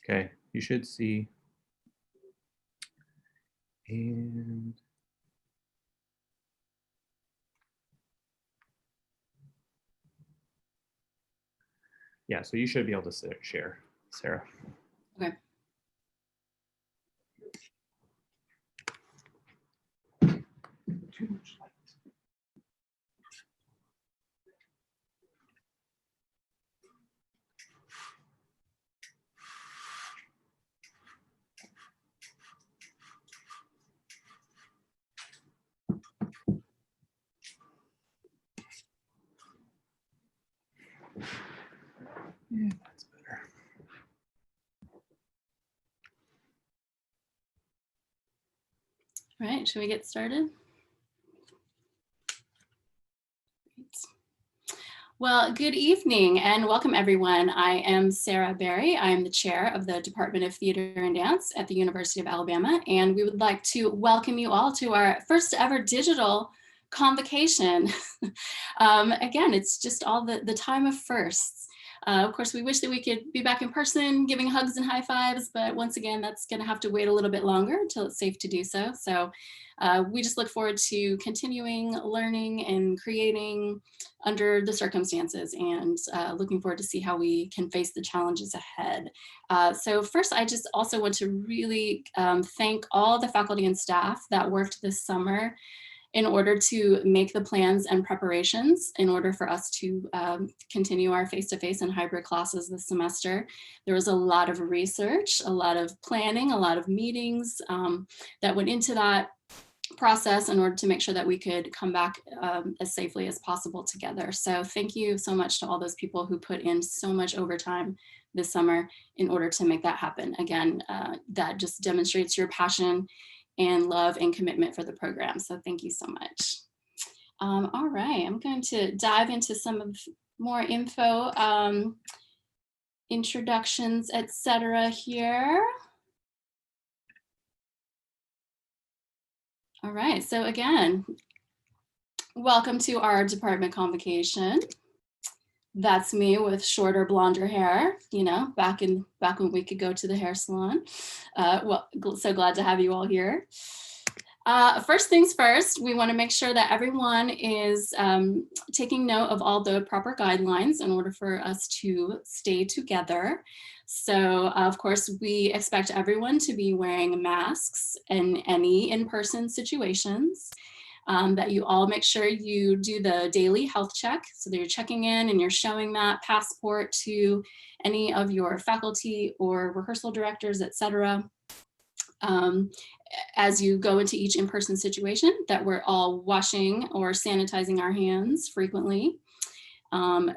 Okay, you should see. And yeah, so you should be able to share, Sarah. Okay. Too much light. Yeah, that's better. All right, should we get started? Well, good evening and welcome everyone. I am Sarah Berry. I am the chair of the Department of Theater and Dance at the University of Alabama, and we would like to welcome you all to our first ever digital convocation. Again, it's just all the time of firsts. Of course, we wish that we could be back in person, giving hugs and high fives, but once again, that's going to have to wait a little bit longer until it's safe to do so. So we just look forward to continuing learning and creating under the circumstances, and looking forward to see how we can face the challenges ahead. So first, I just also want to really thank all the faculty and staff that worked this summer in order to make the plans and preparations in order for us to continue our face-to-face and hybrid classes this semester. There was a lot of research, a lot of planning, a lot of meetings that went into that process in order to make sure that we could come back as safely as possible together. So thank you so much to all those people who put in so much overtime this summer in order to make that happen. Again, that just demonstrates your passion and love and commitment for the program. So thank you so much. All right, I'm going to dive into some of more info, introductions, etc. here. All right, so again, welcome to our department convocation. That's me with shorter, blonder hair, you know, back when we could go to the hair salon. Well, so glad to have you all here. First things first, we want to make sure that everyone is taking note of all the proper guidelines in order for us to stay together. So of course, we expect everyone to be wearing masks in any in-person situations, that you all make sure you do the daily health check. So that you're checking in and you're showing that passport to any of your faculty or rehearsal directors, etc. As you go into each in-person situation, that we're all washing or sanitizing our hands frequently,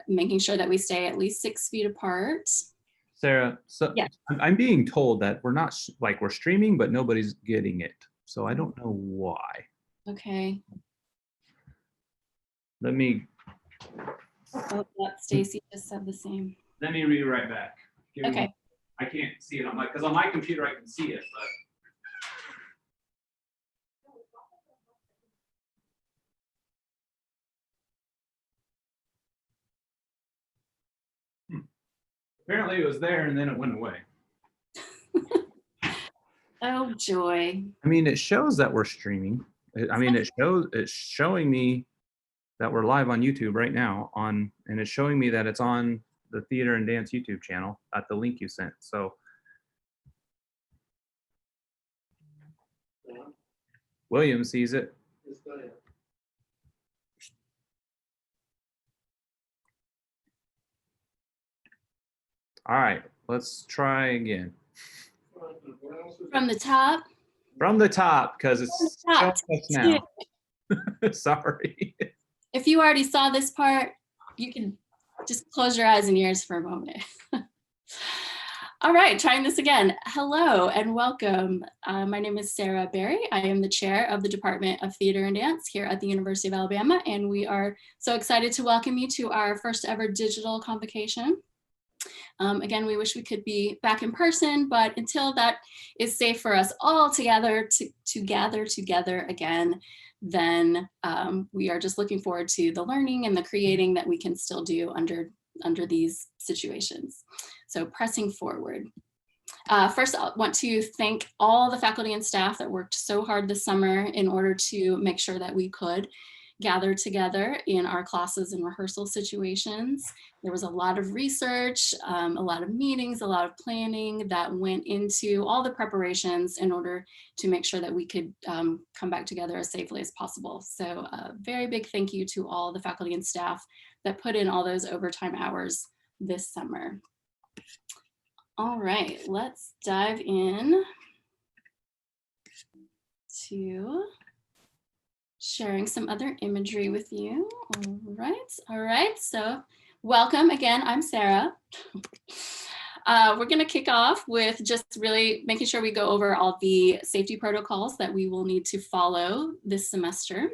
making sure that we stay at least 6 feet apart. Sarah, so yeah. I'm being told that we're not we're streaming, but nobody's getting it. So I don't know why. Okay. Let me. Oh, Stacy just said the same. Let me read it right back. Okay. I can't see it on because on my computer I can see it, but. Apparently it was there and then it went away. Oh joy. I mean, it shows that we're streaming. I mean, it's showing me that we're live on YouTube right now and it's showing me that it's on the Theater and Dance YouTube channel at the link you sent. So William sees it. All right, let's try again. From the top? From the top, because it's showing us now. Sorry. If you already saw this part, you can just close your eyes and ears for a moment. All right, trying this again. Hello and welcome. My name is Sarah Berry. I am the chair of the Department of Theater and Dance here at the University of Alabama, and we are so excited to welcome you to our first ever digital convocation. Again, we wish we could be back in person, but until that is safe for us all together to gather together again, then we are just looking forward to the learning and the creating that we can still do under these situations. So pressing forward. First, I want to thank all the faculty and staff that worked so hard this summer in order to make sure that we could gather together in our classes and rehearsal situations. There was a lot of research, a lot of meetings, a lot of planning that went into all the preparations in order to make sure that we could come back together as safely as possible. So a very big thank you to all the faculty and staff that put in all those overtime hours this summer. All right, let's dive in to sharing some other imagery with you. All right, so welcome again, I'm Sarah. We're gonna kick off with just really making sure we go over all the safety protocols that we will need to follow this semester.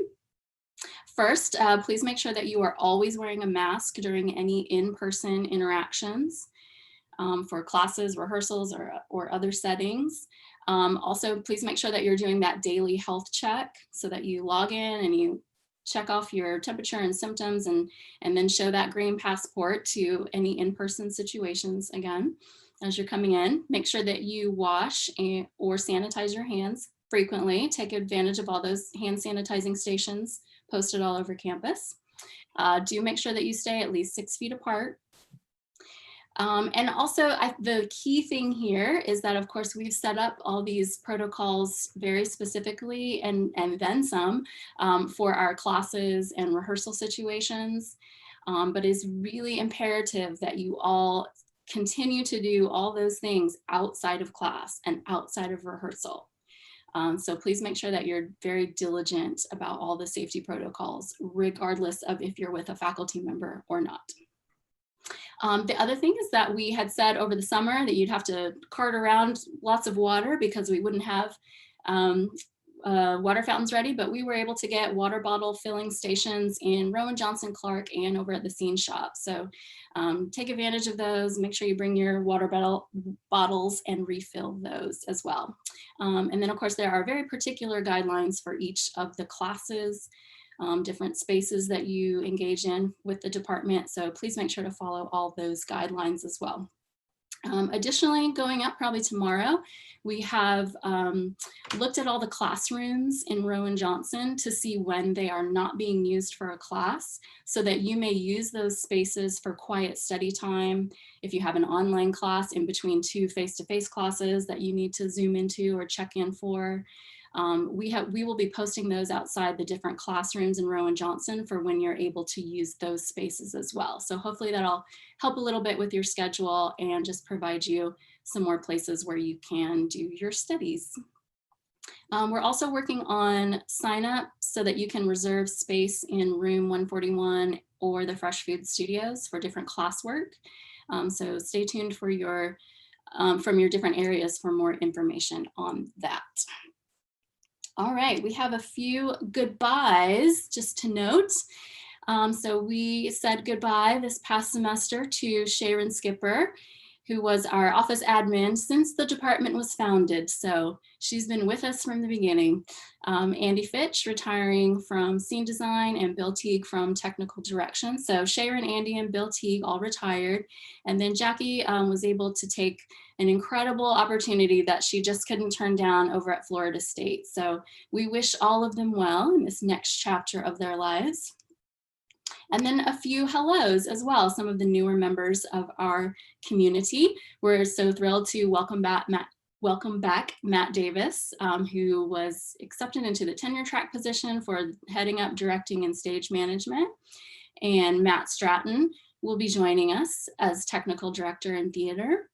First, please make sure that you are always wearing a mask during any in-person interactions. For classes, rehearsals, or other settings. Also, please make sure that you're doing that daily health check so that you log in and you check off your temperature and symptoms and then show that green passport to any in-person situations again as you're coming in. Make sure that you wash or sanitize your hands frequently. Take advantage of all those hand sanitizing stations posted all over campus. Do make sure that you stay at least 6 feet apart. And also the key thing here is that, of course, we've set up all these protocols very specifically and then some for our classes and rehearsal situations. But it's really imperative that you all continue to do all those things outside of class and outside of rehearsal. So please make sure that you're very diligent about all the safety protocols, regardless of if you're with a faculty member or not. The other thing is that we had said over the summer that you'd have to cart around lots of water because we wouldn't have water fountains ready, but we were able to get water bottle filling stations in Rowan Johnson Clark and over at the Scene Shop. So take advantage of those, make sure you bring your water bottles and refill those as well. And then of course there are very particular guidelines for each of the classes. Different spaces that you engage in with the department. So please make sure to follow all those guidelines as well. Additionally, going up probably tomorrow, we have looked at all the classrooms in Rowan Johnson to see when they are not being used for a class so that you may use those spaces for quiet study time. If you have an online class in between 2 face-to-face classes that you need to Zoom into or check in for. We will be posting those outside the different classrooms in Rowan Johnson for when you're able to use those spaces as well. So hopefully that'll help a little bit with your schedule and just provide you some more places where you can do your studies. We're also working on sign up so that you can reserve space in room 141 or the Fresh Food Studios for different classwork. So stay tuned for your from your different areas for more information on that. All right, we have a few goodbyes just to note. So we said goodbye this past semester to Sharon Skipper, who was our office admin since the department was founded. So she's been with us from the beginning. Andy Fitch retiring from scene design and Bill Teague from technical direction. So Sharon, Andy, and Bill Teague all retired. And then Jackie was able to take an incredible opportunity that she just couldn't turn down over at Florida State. So we wish all of them well in this next chapter of their lives. And then a few hellos as well, some of the newer members of our community. We're so thrilled to welcome back Matt Davis, who was accepted into the tenure track position for heading up directing and stage management. And Matt Stratton will be joining us as technical director in theater.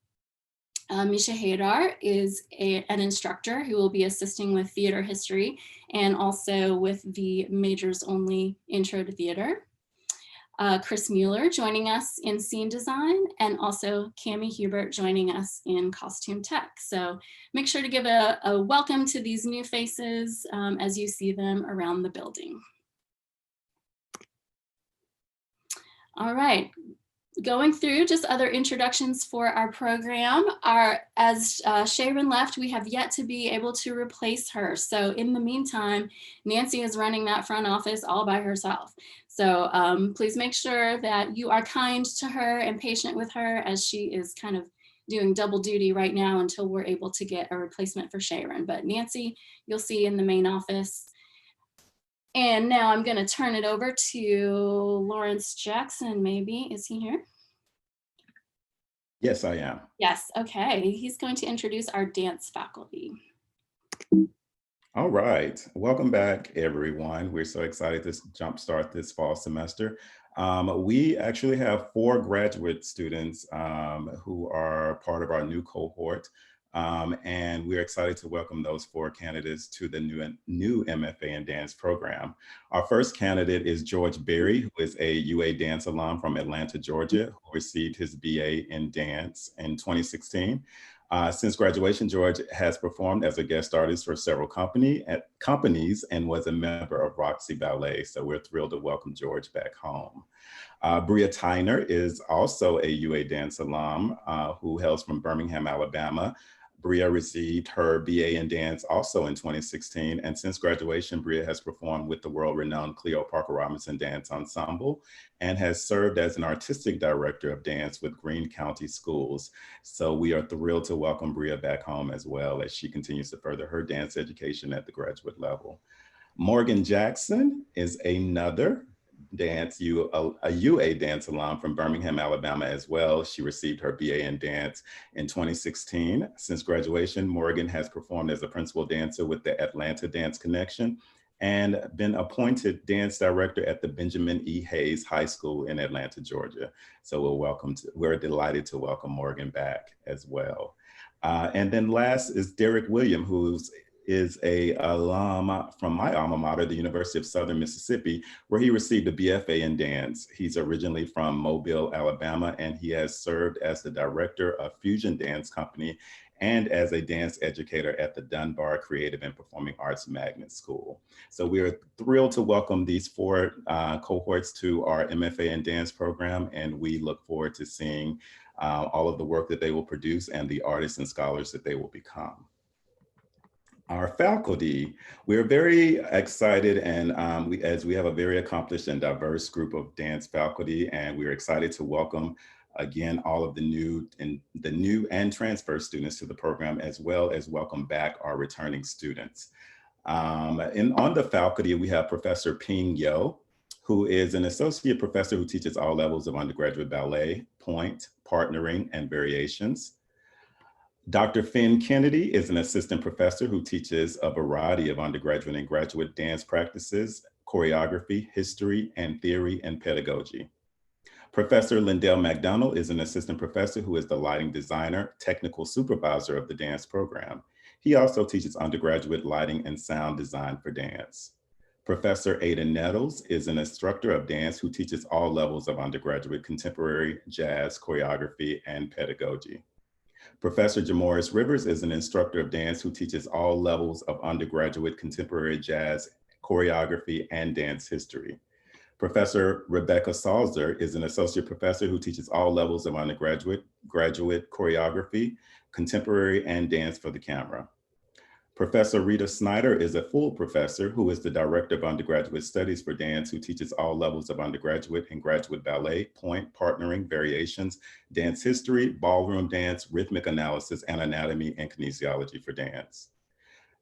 Misha Haydar is an instructor who will be assisting with theater history and also with the majors only intro to theater. Chris Mueller joining us in scene design, and also Cami Hubert joining us in costume tech. So make sure to give a welcome to these new faces as you see them around the building. All right. Going through just other introductions for our program. As Sharon left, we have yet to be able to replace her. So in the meantime, Nancy is running that front office all by herself. So please make sure that you are kind to her and patient with her as she is kind of doing double duty right now until we're able to get a replacement for Sharon. But Nancy, you'll see in the main office. And now I'm going to turn it over to Lawrence Jackson, maybe. Is he here? Yes, I am. Yes, okay. He's going to introduce our dance faculty. All right. Welcome back, everyone. We're so excited to jumpstart this fall semester. We actually have 4 graduate students who are part of our new cohort. And we're excited to welcome those 4 candidates to the new MFA in Dance program. Our first candidate is George Berry, who is a UA Dance alum from Atlanta, Georgia, who received his BA in Dance in 2016. Since graduation, George has performed as a guest artist for several companies and was a member of Roxy Ballet. So we're thrilled to welcome George back home. Bria Tyner is also a UA Dance alum who hails from Birmingham, Alabama. Bria received her BA in Dance also in 2016, and since graduation, Bria has performed with the world-renowned Cleo Parker Robinson Dance Ensemble and has served as an artistic director of dance with Greene County Schools. So we are thrilled to welcome Bria back home as well as she continues to further her dance education at the graduate level. Morgan Jackson is another a UA Dance alum from Birmingham, Alabama as well. She received her BA in Dance in 2016. Since graduation, Morgan has performed as a principal dancer with the Atlanta Dance Connection and been appointed dance director at the Benjamin E. Hayes High School in Atlanta, Georgia. So we're delighted to welcome Morgan back as well. And then last is Derek William, who is a alum from my alma mater, the University of Southern Mississippi, where he received a BFA in dance. He's originally from Mobile, Alabama, and he has served as the director of Fusion Dance Company and as a dance educator at the Dunbar Creative and Performing Arts Magnet School. So we are thrilled to welcome these 4 cohorts to our MFA in Dance program, and we look forward to seeing all of the work that they will produce and the artists and scholars that they will become. Our faculty, we're very excited, and as we have a very accomplished and diverse group of dance faculty, and we're excited to welcome again all of the new and transfer students to the program, as well as welcome back our returning students. And on the faculty, we have Professor Ping Yo, who is an associate professor who teaches all levels of undergraduate ballet, point, partnering, and variations. Dr. Finn Kennedy is an assistant professor who teaches a variety of undergraduate and graduate dance practices, choreography, history, and theory and pedagogy. Professor Lindell McDonald is an assistant professor who is the lighting designer, technical supervisor of the dance program. He also teaches undergraduate lighting and sound design for dance. Professor Ada Nettles is an instructor of dance who teaches all levels of undergraduate contemporary, jazz, choreography, and pedagogy. Professor Jamoris Rivers is an instructor of dance who teaches all levels of undergraduate contemporary jazz, choreography, and dance history. Professor Rebecca Salzer is an associate professor who teaches all levels of undergraduate, graduate choreography, contemporary, and dance for the camera. Professor Rita Snyder is a full professor who is the director of undergraduate studies for dance, who teaches all levels of undergraduate and graduate ballet, point, partnering, variations, dance history, ballroom dance, rhythmic analysis, and anatomy and kinesiology for dance.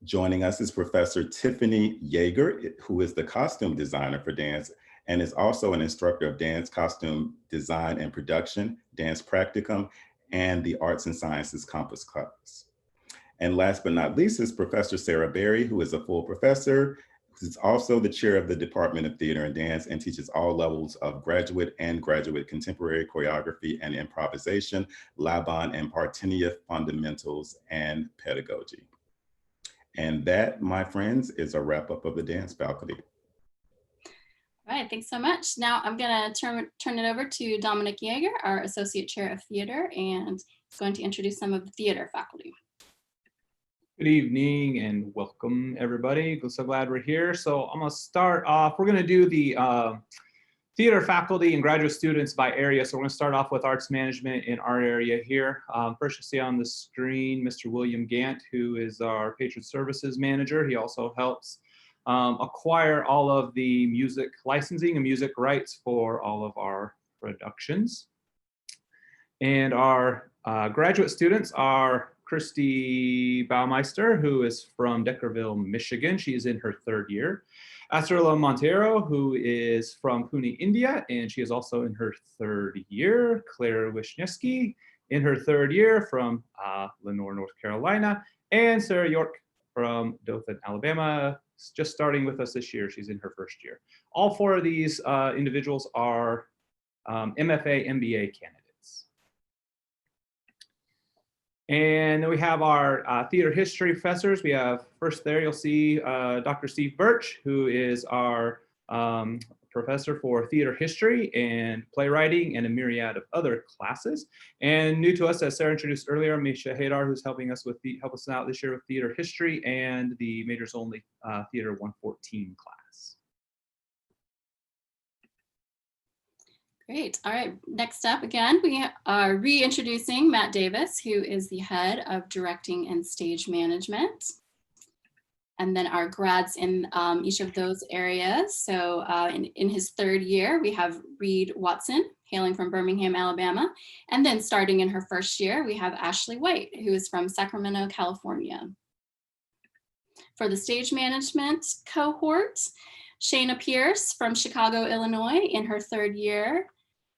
Joining us is Professor Tiffany Yeager, who is the costume designer for dance and is also an instructor of dance costume design and production, dance practicum, and the arts and sciences campus class. And last but not least is Professor Sarah Berry, who is a full professor, who's also the chair of the Department of Theater and Dance and teaches all levels of graduate and graduate contemporary choreography and improvisation, Laban and Partinia fundamentals, and pedagogy. And that, my friends, is a wrap up of the dance faculty. All right, thanks so much. Now I'm going to turn it over to Dominic Yeager, our Associate Chair of Theater, and he's going to introduce some of the theater faculty. Good evening and welcome everybody. So glad we're here. So I'm gonna start off, we're gonna do the theater faculty and graduate students by area. So we're gonna start off with arts management in our area here. First you'll see on the screen, Mr. William Gant, who is our patron services manager. He also helps acquire all of the music licensing and music rights for all of our productions. And our Graduate students are Christy Baumeister, who is from Deckerville, Michigan. She is in her 3rd year. Astrella Montero, who is from Pune, India, and she is also in her 3rd year. Claire Wisniewski, in her 3rd year, from Lenore, North Carolina. And Sarah York from Dothan, Alabama, just starting with us this year. She's in her 1st year. All 4 of these individuals are MFA, MBA candidates. And then we have our theater history professors. We have first there, you'll see Dr. Steve Birch, who is our professor for theater history and playwriting and a myriad of other classes. And new to us, as Sarah introduced earlier, Misha Haydar, who's helping us help us out this year with theater history and the majors only theater 114 class. Great. All right. Next up, again, we are reintroducing Matt Davis, who is the head of directing and stage management. And then our grads in each of those areas. So in his 3rd year, we have Reed Watson, hailing from Birmingham, Alabama. And then starting in her 1st year, we have Ashley White, who is from Sacramento, California. For the stage management cohort, Shayna Pierce from Chicago, Illinois, in her 3rd year.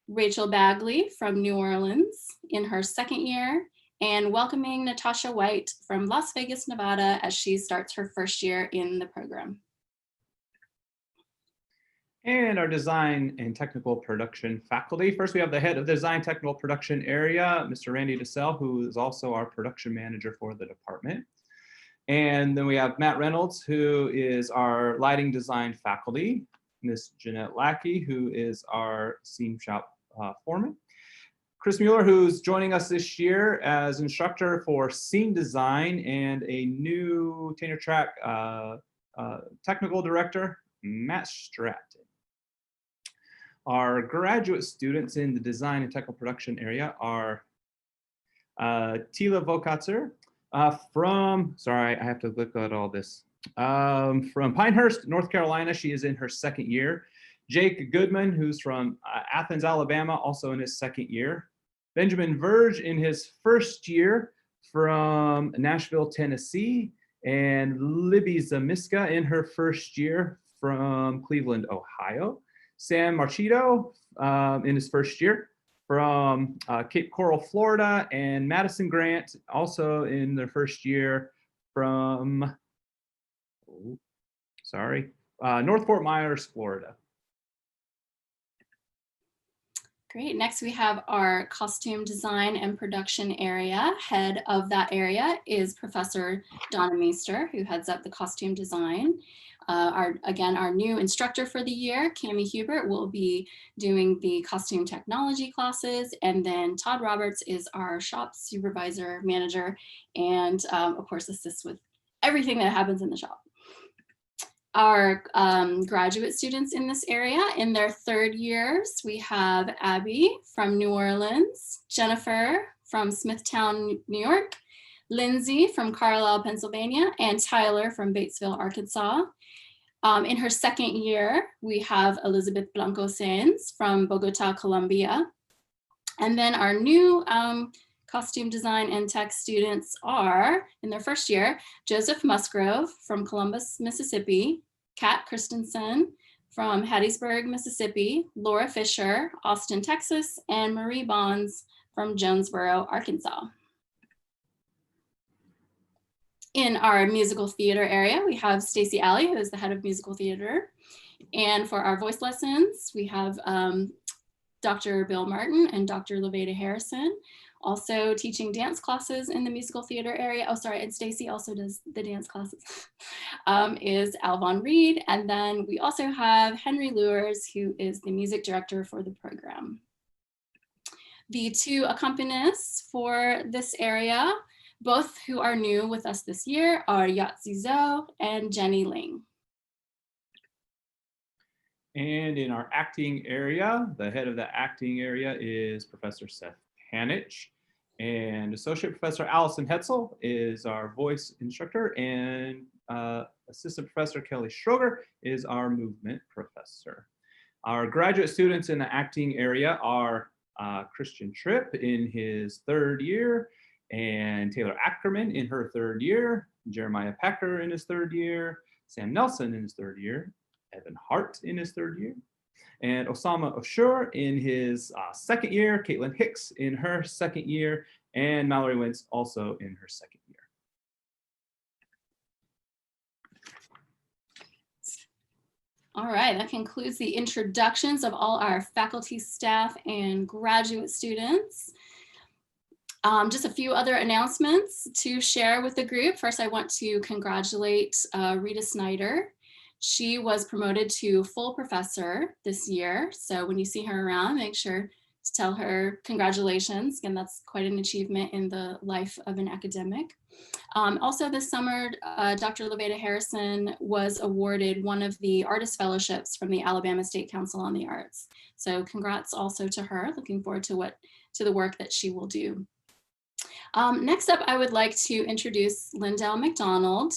Rachel Bagley from New Orleans in her 2nd year, and welcoming Natasha White from Las Vegas, Nevada, as she starts her 1st year in the program. And our design and technical production faculty. First, we have the head of the design technical production area, Mr. Randy DeSalle, who is also our production manager for the department. And then we have Matt Reynolds, who is our lighting design faculty, Miss Jeanette Lackey, who is our scene shop foreman. Chris Mueller, who's joining us this year as instructor for scene design, and a new tenure track technical director, Matt Stratton. Our graduate students in the design and technical production area are Tila Vokatzer from, sorry, I have to look at all this. From Pinehurst, North Carolina, she is in her 2nd year. Jake Goodman, who's from Athens, Alabama, also in his 2nd year. Benjamin Verge in his 1st year from Nashville, Tennessee. And Libby Zamiska in her 1st year from Cleveland, Ohio. Sam Marchito in his 1st year from Cape Coral, Florida. And Madison Grant, also in their 1st year from, North Fort Myers, Florida. Great. Next, we have our costume design and production area. Head of that area is Professor Donna Meester, who heads up the costume design. Our new instructor for the year, Cami Hubert, will be doing the costume technology classes. And then Todd Roberts is our shop supervisor manager, and of course, assists with everything that happens in the shop. Our graduate students in this area, in their 3rd years, we have Abby from New Orleans, Jennifer from Smithtown, New York, Lindsay from Carlisle, Pennsylvania, and Tyler from Batesville, Arkansas. In her 2nd year, we have Elizabeth Blanco Sanz from Bogota, Colombia. And then our new costume design and tech students are, in their 1st year, Joseph Musgrove from Columbus, Mississippi, Kat Christensen from Hattiesburg, Mississippi, Laura Fisher, Austin, Texas, and Marie Bonds from Jonesboro, Arkansas. In our musical theater area, we have Stacy Alley, who is the head of musical theater. And for our voice lessons, we have Dr. Bill Martin and Dr. Levada Harrison. Also teaching dance classes in the musical theater area. Oh, sorry, and Stacy also does the dance classes, is Alvon Reed. And then we also have Henry Lewers, who is the music director for the program. The 2 accompanists for this area, both who are new with us this year, are Yatsi Zhou and Jenny Ling. And in our acting area, the head of the acting area is Professor Seth Hanich, and Associate Professor Allison Hetzel is our voice instructor, and Assistant Professor Kelly Schroger is our movement professor. Our graduate students in the acting area are Christian Tripp in his 3rd year, and Taylor Ackerman in her 3rd year, Jeremiah Pecker in his 3rd year, Sam Nelson in his 3rd year, Evan Hart in his 3rd year, and Osama Oshur in his 2nd year, Caitlin Hicks in her 2nd year, and Mallory Wentz also in her 2nd year. All right, that concludes the introductions of all our faculty, staff, and graduate students. Just a few other announcements to share with the group. First, I want to congratulate Rita Snyder. She was promoted to full professor this year. So when you see her around, make sure to tell her congratulations. Again, that's quite an achievement in the life of an academic. Also this summer, Dr. Levada Harrison was awarded one of the artist fellowships from the Alabama State Council on the Arts. So congrats also to her. Looking forward to the work that she will do. Next up, I would like to introduce Lindell McDonald.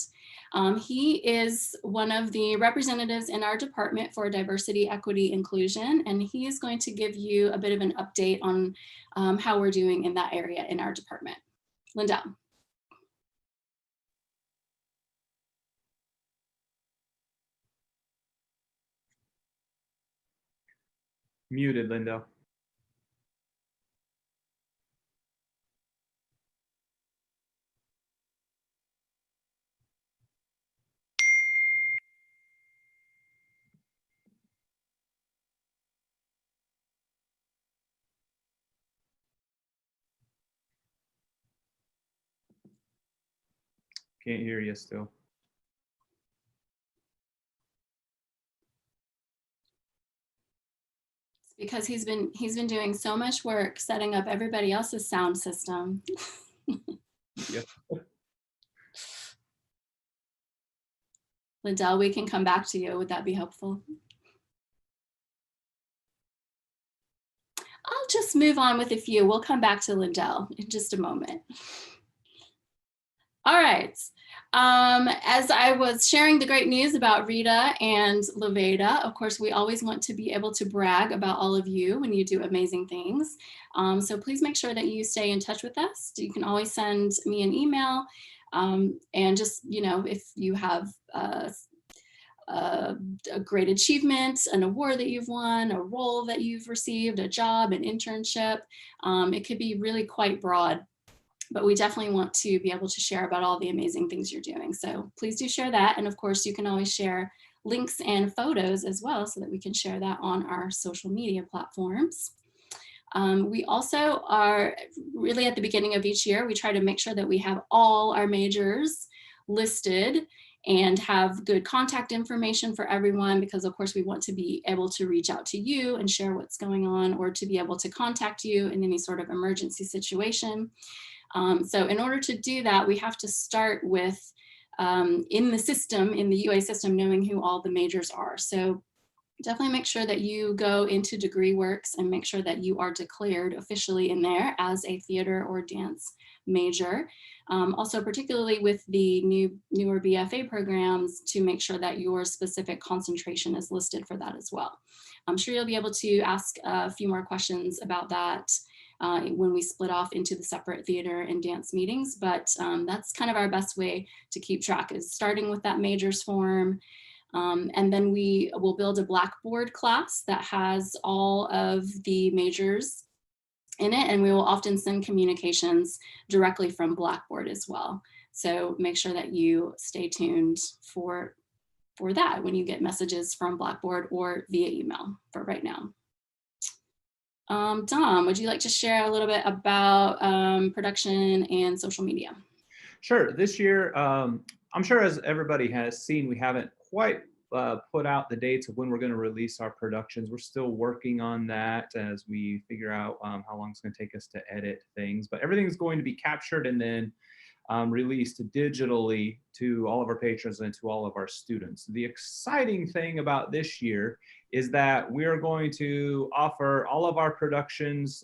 He is one of the representatives in our department for diversity, equity, inclusion, and he is going to give you a bit of an update on how we're doing in that area in our department. Lindell. Muted, Lindell. Can't hear you still. Because he's been doing so much work setting up everybody else's sound system. Yeah. Lindell, we can come back to you. Would that be helpful? I'll just move on with a few. We'll come back to Lindell in just a moment. All right. As I was sharing the great news about Rita and Levada, of course, we always want to be able to brag about all of you when you do amazing things. So please make sure that you stay in touch with us. You can always send me an email. And just, you know, if you have a great achievement, an award that you've won, a role that you've received, a job, an internship, it could be really quite broad. But we definitely want to be able to share about all the amazing things you're doing. So please do share that. And of course, you can always share links and photos as well so that we can share that on our social media platforms. We also are really at the beginning of each year, we try to make sure that we have all our majors listed and have good contact information for everyone, because of course we want to be able to reach out to you and share what's going on, or to be able to contact you in any sort of emergency situation. So in order to do that, we have to start with, in the system, in the UA system, knowing who all the majors are. So definitely make sure that you go into DegreeWorks and make sure that you are declared officially in there as a theater or dance major. Also, particularly with the newer BFA programs, to make sure that your specific concentration is listed for that as well. I'm sure you'll be able to ask a few more questions about that when we split off into the separate theater and dance meetings, but that's kind of our best way to keep track, is starting with that majors form. And then we will build a Blackboard class that has all of the majors in it, and we will often send communications directly from Blackboard as well. So make sure that you stay tuned for that when you get messages from Blackboard or via email for right now. Dom, would you like to share a little bit about production and social media? Sure. This year, I'm sure as everybody has seen, we haven't quite put out the dates of when we're going to release our productions. We're still working on that as we figure out how long it's going to take us to edit things, but everything's going to be captured and then released digitally to all of our patrons and to all of our students. The exciting thing about this year is that we are going to offer all of our productions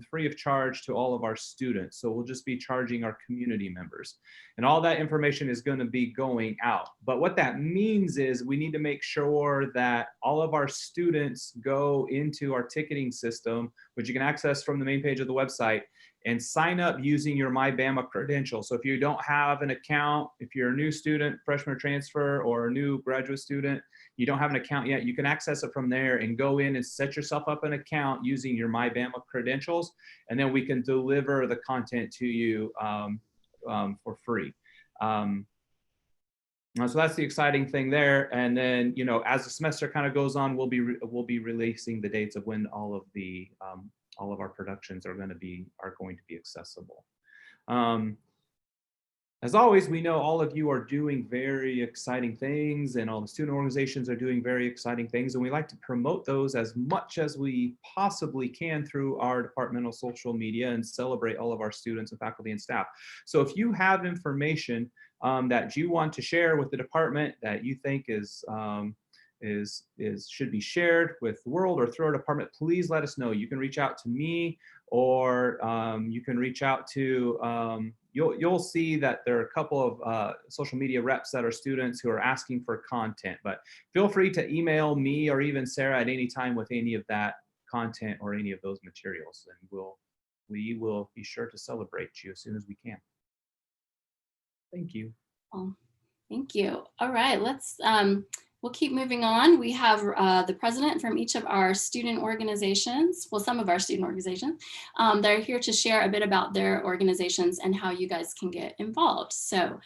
free of charge to all of our students. So we'll just be charging our community members. And all that information is going to be going out. But what that means is we need to make sure that all of our students go into our ticketing system, which you can access from the main page of the website, and sign up using your MyBama credential. So if you don't have an account, if you're a new student, freshman or transfer, or a new graduate student, you don't have an account yet, you can access it from there and go in and set yourself up an account using your MyBama credentials, and then we can deliver the content to you for free. So that's the exciting thing there. And then, you know, as the semester kind of goes on, we'll be releasing the dates of when all of our productions are going to be accessible. As always, we know all of you are doing very exciting things, and all the student organizations are doing very exciting things, and we like to promote those as much as we possibly can through our departmental social media and celebrate all of our students and faculty and staff. So if you have information that you want to share with the department that you think should be shared with the world or through our department, please let us know. You can reach out to me, or you can reach out to, you'll see that there are a couple of social media reps that are students who are asking for content, but feel free to email me or even Sarah at any time with any of that content or any of those materials, and we will be sure to celebrate you as soon as we can. Thank you. Oh, thank you. All right, we'll keep moving on. We have the president from each of our student organizations, well, some of our student organizations, they're here to share a bit about their organizations and how you guys can get involved. So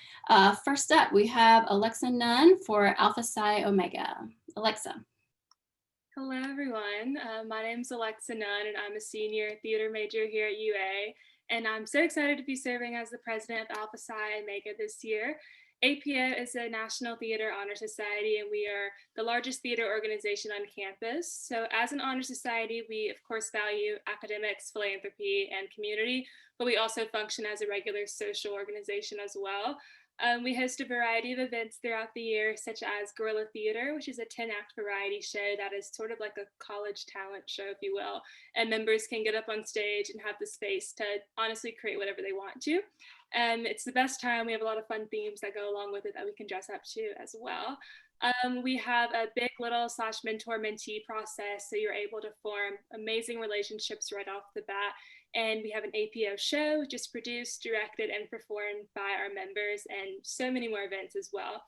first up, we have Alexa Nunn for Alpha Psi Omega. Alexa. Hello, everyone. My name is Alexa Nunn, and I'm a senior theater major here at UA. And I'm so excited to be serving as the president of Alpha Psi Omega this year. APO is a National Theater Honor Society, and we are the largest theater organization on campus. So as an honor society, we of course value academics, philanthropy, and community, but we also function as a regular social organization as well. We host a variety of events throughout the year, such as Guerrilla Theater, which is a 10-act variety show that is sort of like a college talent show, if you will. And members can get up on stage and have the space to honestly create whatever they want to. It's the best time. We have a lot of fun themes that go along with it that we can dress up to as well. We have a big little / mentor-mentee process, so you're able to form amazing relationships right off the bat. And we have an APO show just produced, directed, and performed by our members, and so many more events as well.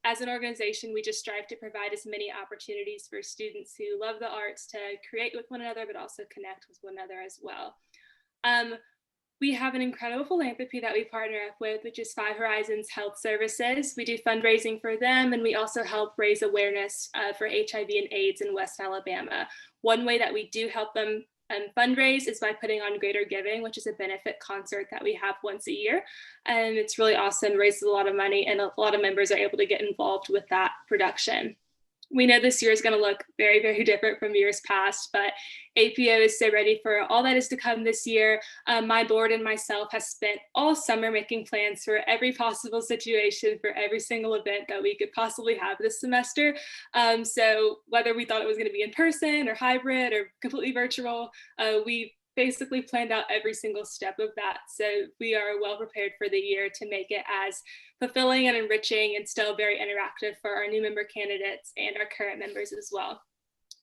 As an organization, we just strive to provide as many opportunities for students who love the arts to create with one another, but also connect with one another as well. We have an incredible philanthropy that we partner up with, which is Five Horizons Health Services. We do fundraising for them, and we also help raise awareness for HIV and AIDS in West Alabama. One way that we do help them fundraise is by putting on Greater Giving, which is a benefit concert that we have once a year. And it's really awesome, raises a lot of money, and a lot of members are able to get involved with that production. We know this year is going to look very, very different from years past, but APO is so ready for all that is to come this year. My board and myself has spent all summer making plans for every possible situation for every single event that we could possibly have this semester. So whether we thought it was going to be in person or hybrid or completely virtual, we basically planned out every single step of that. So we are well prepared for the year to make it as fulfilling and enriching and still very interactive for our new member candidates and our current members as well.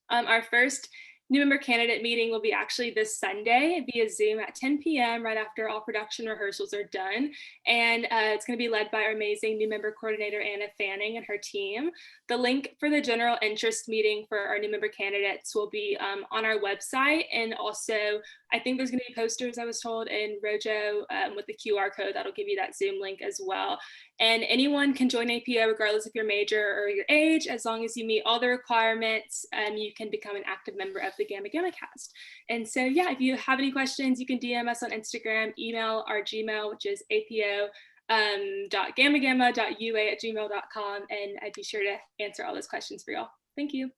Our first new member candidate meeting will be actually this Sunday via Zoom at 10 p.m. right after all production rehearsals are done. And it's going to be led by our amazing new member coordinator, Anna Fanning, and her team. The link for the general interest meeting for our new member candidates will be on our website. And also, I think there's going to be posters, I was told, in Rojo with the QR code that'll give you that Zoom link as well. And anyone can join APO regardless of your major or your age. As long as you meet all the requirements, you can become an active member of the Gamma Gamma cast. And so, yeah, if you have any questions, you can DM us on Instagram, email our Gmail, which is apo.gammagamma.ua@gmail.com, and I'd be sure to answer all those questions for y'all. Thank you.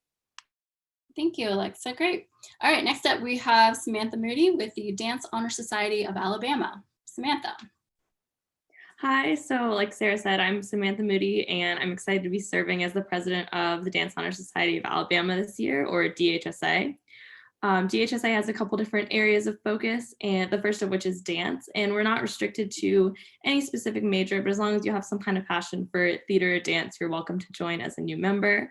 Thank you, Alexa. Great. All right, next up we have Samantha Moody with the Dance Honor Society of Alabama. Samantha. Hi, so like Sarah said, I'm Samantha Moody, and I'm excited to be serving as the president of the Dance Honor Society of Alabama this year, or DHSA. DHSA has a couple different areas of focus, and the first of which is dance. And we're not restricted to any specific major, but as long as you have some kind of passion for theater or dance, you're welcome to join as a new member.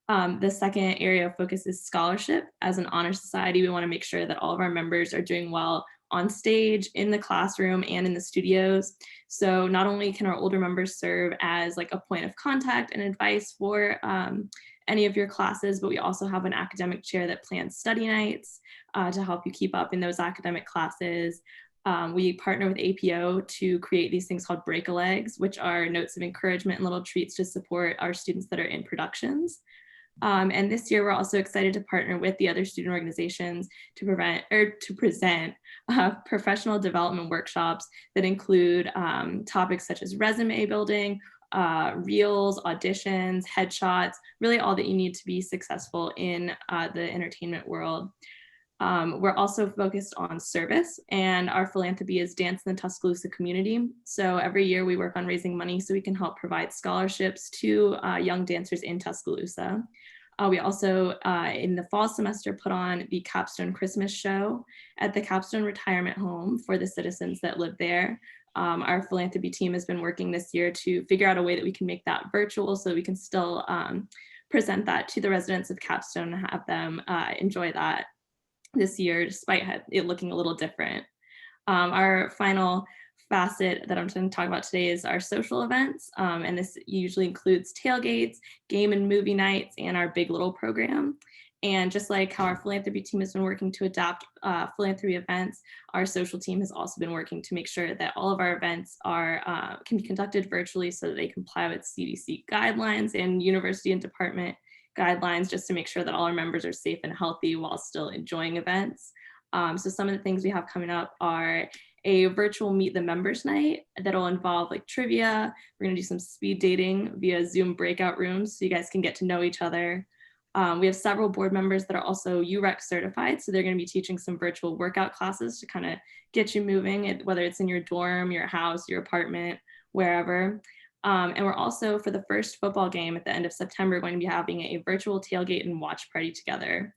The second area of focus is scholarship. As an honor society, we want to make sure that all of our members are doing well on stage, in the classroom, and in the studios. So not only can our older members serve as like a point of contact and advice for any of your classes, but we also have an academic chair that plans study nights to help you keep up in those academic classes. We partner with APO to create these things called break-a-legs, which are notes of encouragement and little treats to support our students that are in productions. And this year, we're also excited to partner with the other student organizations to present professional development workshops that include topics such as resume building, reels, auditions, headshots, really all that you need to be successful in the entertainment world. We're also focused on service, and our philanthropy is Dance in the Tuscaloosa community. So every year we work on raising money so we can help provide scholarships to young dancers in Tuscaloosa. We also, in the fall semester, put on the Capstone Christmas show at the Capstone Retirement Home for the citizens that live there. Our philanthropy team has been working this year to figure out a way that we can make that virtual so we can still present that to the residents of Capstone and have them enjoy that this year, despite it looking a little different. Our final facet that I'm going to talk about today is our social events. And this usually includes tailgates, game and movie nights, and our Big Little program. And just like how our philanthropy team has been working to adapt philanthropy events, our social team has also been working to make sure that all of our events can be conducted virtually so that they comply with CDC guidelines and university and department guidelines, just to make sure that all our members are safe and healthy while still enjoying events. So some of the things we have coming up are a virtual Meet the Members night that'll involve like trivia. We're gonna do some speed dating via Zoom breakout rooms so you guys can get to know each other. We have several board members that are also UREC certified, so they're gonna be teaching some virtual workout classes to kind of get you moving, whether it's in your dorm, your house, your apartment, wherever. And we're also, for the first football game at the end of September, going to be having a virtual tailgate and watch party together.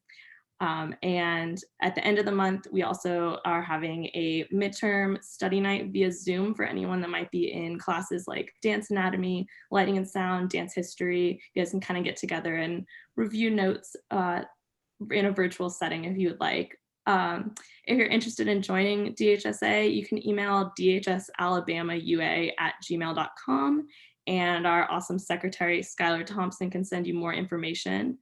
And at the end of the month, we also are having a midterm study night via Zoom for anyone that might be in classes like dance anatomy, lighting and sound, dance history. You guys can kind of get together and review notes in a virtual setting if you would like. If you're interested in joining DHSA, you can email dhsalabamaua@gmail.com, and our awesome secretary, Skylar Thompson, can send you more information.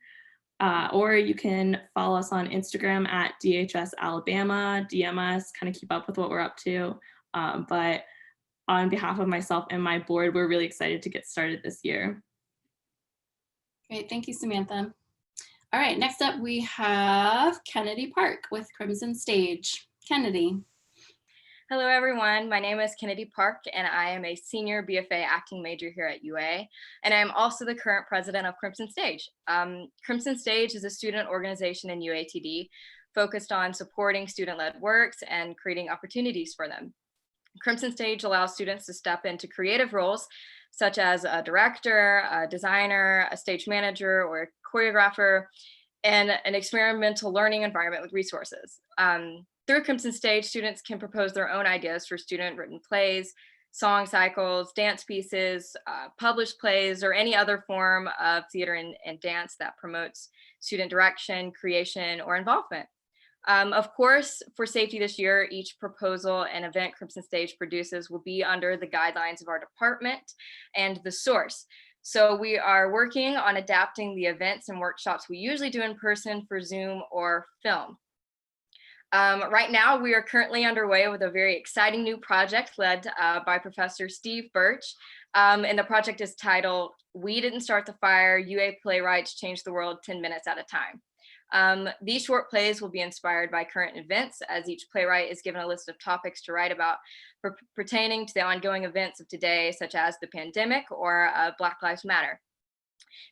Or you can follow us on Instagram at DHS Alabama, DM us, kind of keep up with what we're up to. But on behalf of myself and my board, we're really excited to get started this year. Great, thank you, Samantha. All right, next up we have Kennedy Park with Crimson Stage. Kennedy. Hello, everyone. My name is Kennedy Park, and I am a senior BFA acting major here at UA, and I'm also the current president of Crimson Stage. Crimson Stage is a student organization in UATD focused on supporting student-led works and creating opportunities for them. Crimson Stage allows students to step into creative roles such as a director, a designer, a stage manager, or a choreographer, and an experimental learning environment with resources. Through Crimson Stage, students can propose their own ideas for student-written plays, song cycles, dance pieces, published plays, or any other form of theater and dance that promotes student direction, creation, or involvement. Of course, for safety this year, each proposal and event Crimson Stage produces will be under the guidelines of our department and the source. So we are working on adapting the events and workshops we usually do in person for Zoom or film. Right now, we are currently underway with a very exciting new project led by Professor Steve Birch. And the project is titled, "We Didn't Start the Fire, UA Playwrights Change the World 10 Minutes at a Time." These short plays will be inspired by current events, as each playwright is given a list of topics to write about pertaining to the ongoing events of today, such as the pandemic or Black Lives Matter.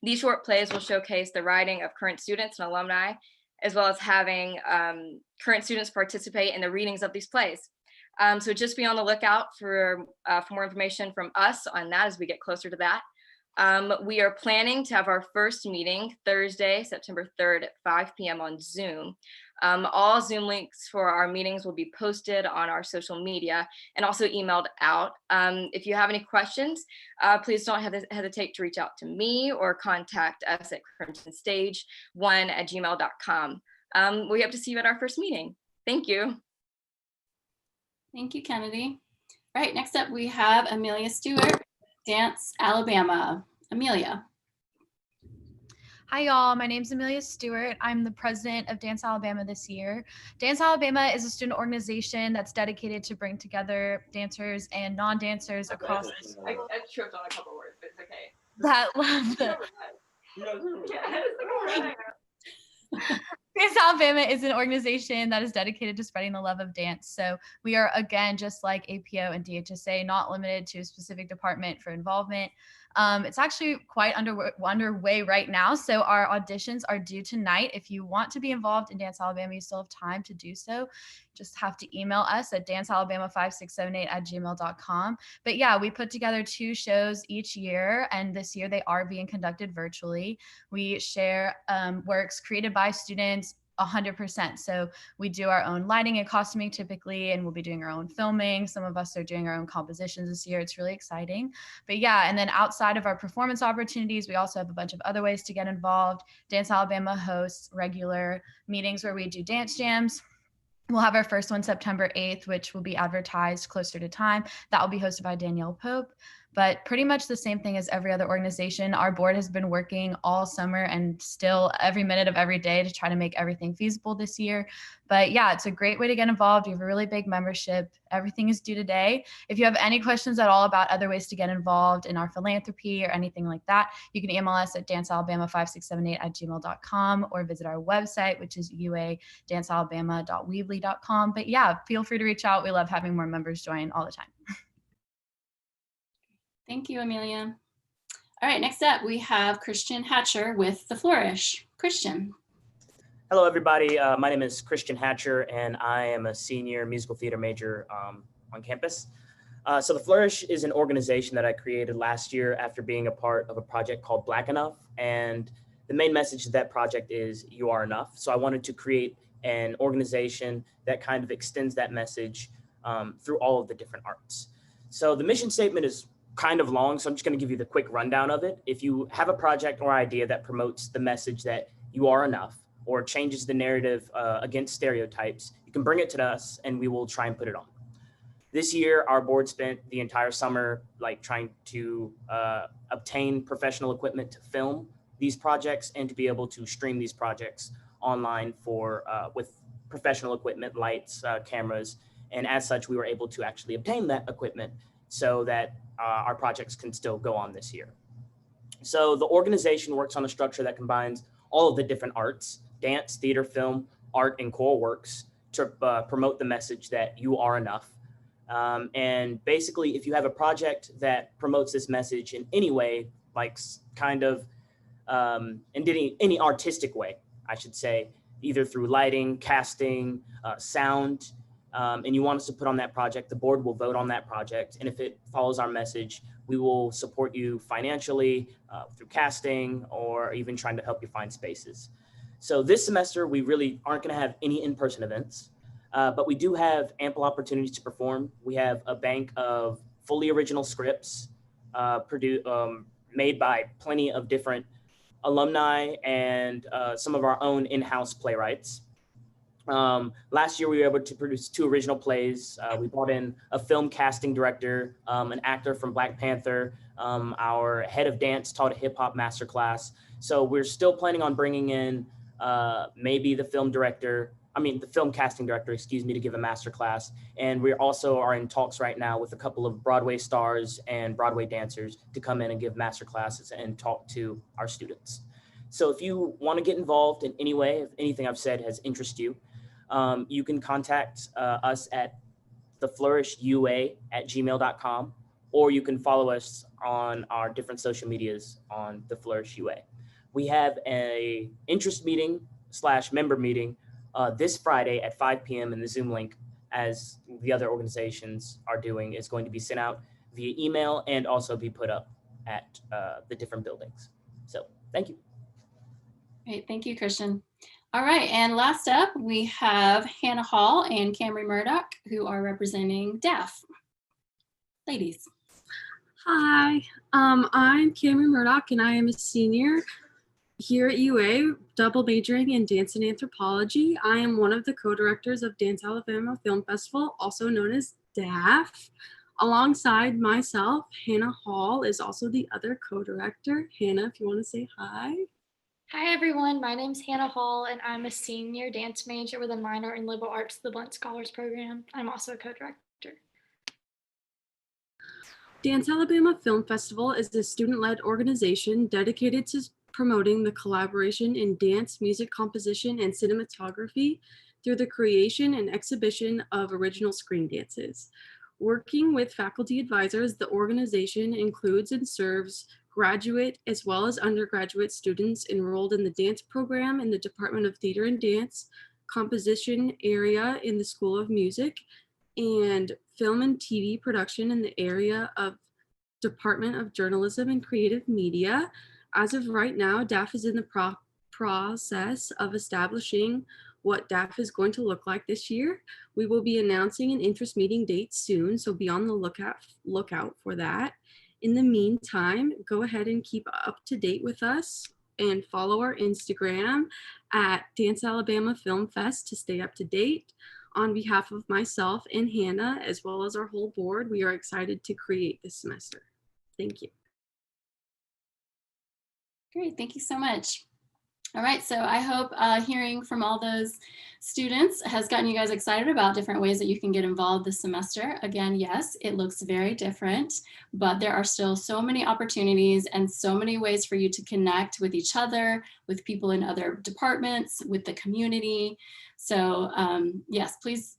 These short plays will showcase the writing of current students and alumni, as well as having current students participate in the readings of these plays. So just be on the lookout for more information from us on that as we get closer to that. We are planning to have our first meeting Thursday, September 3rd at 5 p.m. on Zoom. All Zoom links for our meetings will be posted on our social media and also emailed out. If you have any questions, please don't hesitate to reach out to me or contact us at crimsonstage1@gmail.com. We hope to see you at our first meeting. Thank you. Thank you, Kennedy. All right, next up we have Amelia Stewart, Dance Alabama. Amelia. Hi, y'all. My name's Amelia Stewart. I'm the president of Dance Alabama this year. Dance Alabama is a student organization that's dedicated to bring together dancers and non-dancers across the school I tripped on a couple words, but it's okay. that love Dance Alabama is an organization that is dedicated to spreading the love of dance. So we are, again, just like APO and DHSA, not limited to a specific department for involvement. It's actually quite underway right now. So our auditions are due tonight. If you want to be involved in Dance Alabama, you still have time to do so. Just have to email us at dancealabama5678@gmail.com. But yeah, we put together 2 shows each year, and this year they are being conducted virtually. We share works created by students 100%. So we do our own lighting and costuming typically, and we'll be doing our own filming. Some of us are doing our own compositions this year. It's really exciting. But yeah, and then outside of our performance opportunities, we also have a bunch of other ways to get involved. Dance Alabama hosts regular meetings where we do dance jams. We'll have our first one September 8th, which will be advertised closer to time. That will be hosted by Danielle Pope. But pretty much the same thing as every other organization. Our board has been working all summer and still every minute of every day to try to make everything feasible this year. But yeah, it's a great way to get involved. We have a really big membership. Everything is due today. If you have any questions at all about other ways to get involved in our philanthropy or anything like that, you can email us at dancealabama5678@gmail.com or visit our website, which is uadancealabama.weebly.com. But yeah, feel free to reach out. We love having more members join all the time. Thank you, Amelia. All right, next up we have Christian Hatcher with The Flourish. Christian. Hello, everybody. My name is Christian Hatcher, and I am a senior musical theater major on campus. So The Flourish is an organization that I created last year after being a part of a project called Black Enough. And the main message of that project is you are enough. So I wanted to create an organization that kind of extends that message through all of the different arts. So the mission statement is kind of long, so I'm just going to give you the quick rundown of it. If you have a project or idea that promotes the message that you are enough or changes the narrative against stereotypes, you can bring it to us and we will try and put it on. This year, our board spent the entire summer trying to obtain professional equipment to film these projects and to be able to stream these projects online with professional equipment, lights, cameras, and as such, we were able to actually obtain that equipment so that our projects can still go on this year. So the organization works on a structure that combines all of the different arts, dance, theater, film, art, and choral works to promote the message that you are enough. And basically, if you have a project that promotes this message in any way, in any artistic way, I should say, either through lighting, casting, sound, and you want us to put on that project, the board will vote on that project. And if it follows our message, we will support you financially through casting or even trying to help you find spaces. So this semester, we really aren't going to have any in-person events, but we do have ample opportunities to perform. We have a bank of fully original scripts made by plenty of different alumni and some of our own in-house playwrights. Last year, we were able to produce 2 original plays. We brought in a film casting director, an actor from Black Panther. Our head of dance taught a hip hop masterclass. So we're still planning on bringing in maybe the film casting director, to give a masterclass. And we also are in talks right now with a couple of Broadway stars and Broadway dancers to come in and give masterclasses and talk to our students. So if you want to get involved in any way, if anything I've said has interested you, you can contact us at theflourishua@gmail.com, or you can follow us on our different social medias on The Flourish UA. We have a interest meeting / member meeting this Friday at 5 p.m. and the Zoom link as the other organizations are doing, is going to be sent out via email and also be put up at the different buildings. So thank you. Great, thank you, Christian. All right, and last up, we have Hannah Hall and Camry Murdoch, who are representing DAF. Ladies. Hi, I'm Cameron Murdoch, and I am a senior here at UA, double majoring in dance and anthropology. I am one of the co-directors of Dance Alabama Film Festival, also known as DAF. Alongside myself, Hannah Hall is also the other co-director. Hannah, if you want to say hi. Hi everyone, my name's Hannah Hall and I'm a senior dance major with a minor in liberal arts, the Blunt Scholars Program. I'm also a co-director. Dance Alabama Film Festival is a student-led organization dedicated to promoting the collaboration in dance, music composition, and cinematography through the creation and exhibition of original screen dances. Working with faculty advisors, the organization includes and serves graduate as well as undergraduate students enrolled in the dance program in the Department of Theater and Dance, composition area in the School of Music, and film and TV production in the area of Department of Journalism and Creative Media. As of right now, DAF is in the process of establishing what DAF is going to look like this year. We will be announcing an interest meeting date soon, so be on the lookout for that. In the meantime, go ahead and keep up to date with us and follow our Instagram at Dance Alabama Film Fest to stay up to date. On behalf of myself and Hannah, as well as our whole board, we are excited to create this semester. Thank you. Great, thank you so much. All right, so I hope hearing from all those students has gotten you guys excited about different ways that you can get involved this semester. Again, yes, it looks very different, but there are still so many opportunities and so many ways for you to connect with each other, with people in other departments, with the community. So yes, please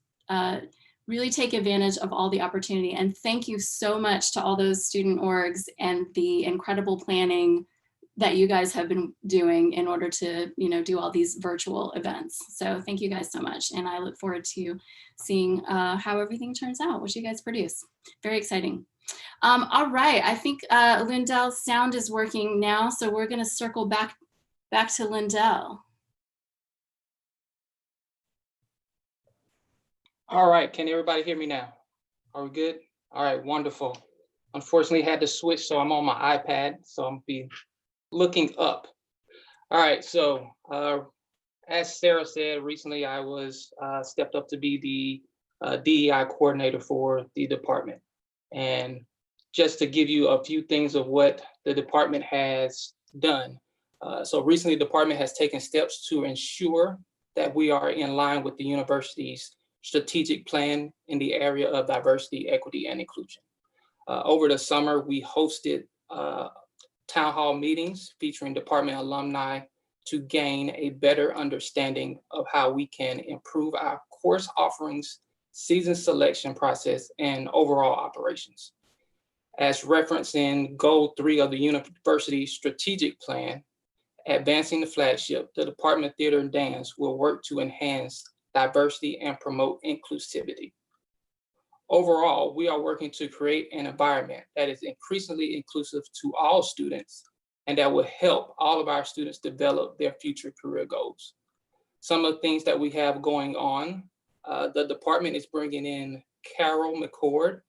really take advantage of all the opportunity. And thank you so much to all those student orgs and the incredible planning that you guys have been doing in order to, do all these virtual events. So thank you guys so much. And I look forward to seeing how everything turns out, what you guys produce. Very exciting. All right, I think Lindell's sound is working now. So we're gonna circle back to Lindell. All right, can everybody hear me now? Are we good? All right, wonderful. Unfortunately, had to switch, so I'm on my iPad, so I'm be looking up. All right, so as Sarah said, recently I was stepped up to be the DEI coordinator for the department. And just to give you a few things of what the department has done. So recently the department has taken steps to ensure that we are in line with the university's strategic plan in the area of diversity, equity, and inclusion. Over the summer, we hosted town hall meetings featuring department alumni to gain a better understanding of how we can improve our course offerings, season selection process, and overall operations. As referenced in Goal 3 of the university's strategic plan, Advancing the Flagship, the Department of Theater and Dance will work to enhance diversity and promote inclusivity. Overall, we are working to create an environment that is increasingly inclusive to all students and that will help all of our students develop their future career goals. Some of the things that we have going on, the department is bringing in Carol McCord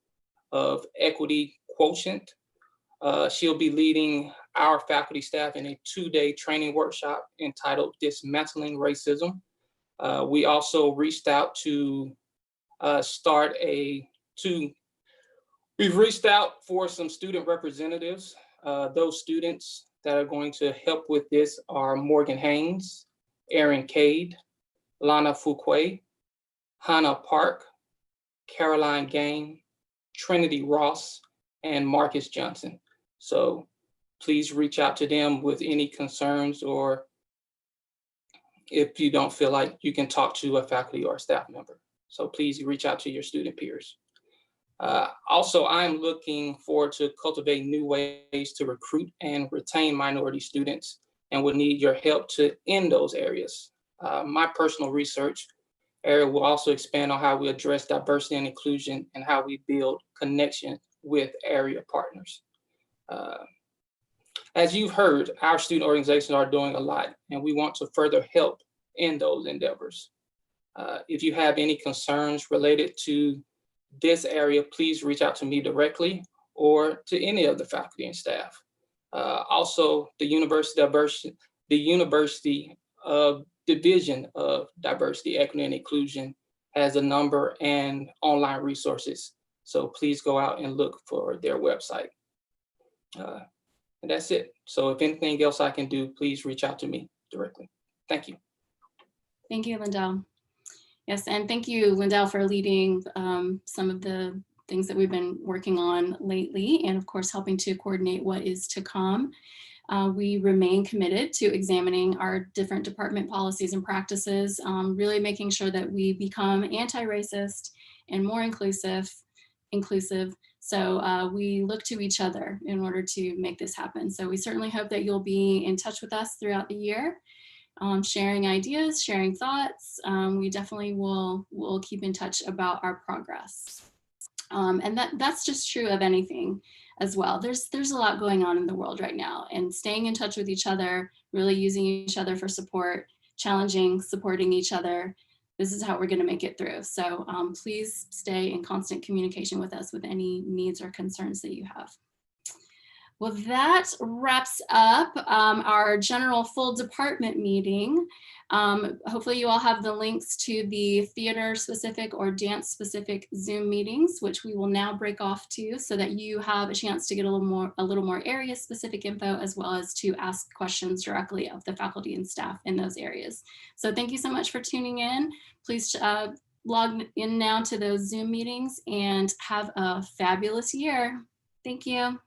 of Equity Quotient. She'll be leading our faculty staff in a 2-day training workshop entitled Dismantling Racism. We also reached out to we've reached out for some student representatives. Those students that are going to help with this are Morgan Haynes, Erin Cade, Lana Fuquay, Hannah Park, Caroline Gain, Trinity Ross, and Marcus Johnson. So please reach out to them with any concerns, or if you don't feel like you can talk to a faculty or a staff member. So please reach out to your student peers. Also, I'm looking forward to cultivating new ways to recruit and retain minority students, and would need your help to end those areas. My personal research area will also expand on how we address diversity and inclusion and how we build connections with area partners. As you've heard, our student organizations are doing a lot, and we want to further help in those endeavors. If you have any concerns related to this area, please reach out to me directly or to any of the faculty and staff. Also, the University Division of Diversity, Equity, and Inclusion has a number and online resources. So please go out and look for their website. And that's it. So if anything else I can do, please reach out to me directly. Thank you. Thank you, Lindell. Yes, and thank you, Lindell, for leading some of the things that we've been working on lately, and of course, helping to coordinate what is to come. We remain committed to examining our different department policies and practices, really making sure that we become anti-racist and more inclusive. So we look to each other in order to make this happen. So we certainly hope that you'll be in touch with us throughout the year, sharing ideas, sharing thoughts. We definitely will keep in touch about our progress. And that's just true of anything as well. There's a lot going on in the world right now, and staying in touch with each other, really using each other for support, challenging, supporting each other. This is how we're going to make it through. So please stay in constant communication with us with any needs or concerns that you have. Well, that wraps up our general full department meeting. Hopefully you all have the links to the theater specific or dance specific Zoom meetings, which we will now break off to, so that you have a chance to get a little more area specific info, as well as to ask questions directly of the faculty and staff in those areas. So thank you so much for tuning in. Please log in now to those Zoom meetings and have a fabulous year. Thank you.